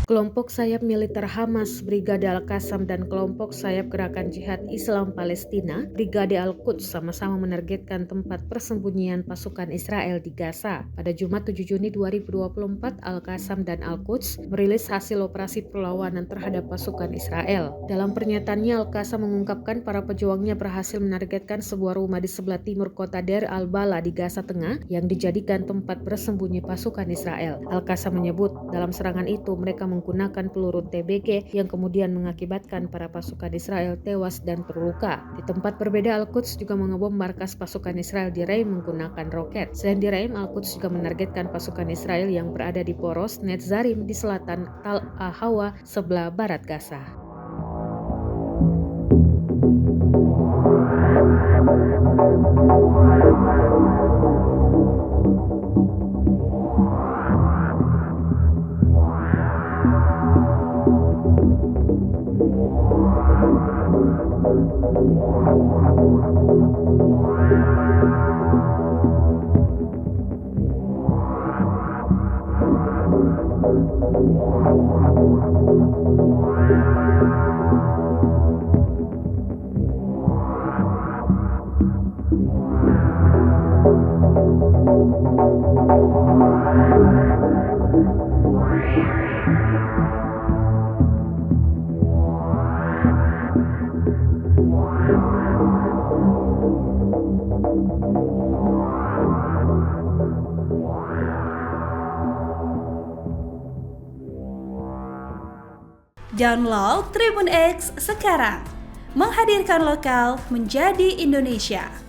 Kelompok sayap militer Hamas, Brigade Al-Qassam, dan kelompok sayap Gerakan Jihad Islam Palestina, Brigade Al-Quds, sama-sama menargetkan tempat persembunyian pasukan Israel di Gaza. Pada Jumat 7 Juni 2024, Al-Qassam dan Al-Quds merilis hasil operasi perlawanan terhadap pasukan Israel. Dalam pernyataannya, Al-Qassam mengungkapkan para pejuangnya berhasil menargetkan sebuah rumah di sebelah timur kota Deir al-Bala di Gaza Tengah yang dijadikan tempat bersembunyi pasukan Israel. Al-Qassam menyebut dalam serangan itu mereka menggunakan peluru TBK yang kemudian mengakibatkan para pasukan Israel tewas dan terluka. Di tempat berbeda, Al-Quds juga mengebom markas pasukan Israel di Reim menggunakan roket. Selain di Reim, Al-Quds juga menargetkan pasukan Israel yang berada di poros Netzarim di selatan Tal Ahawa sebelah barat Gaza. Download Tribun X sekarang, menghadirkan lokal menjadi Indonesia.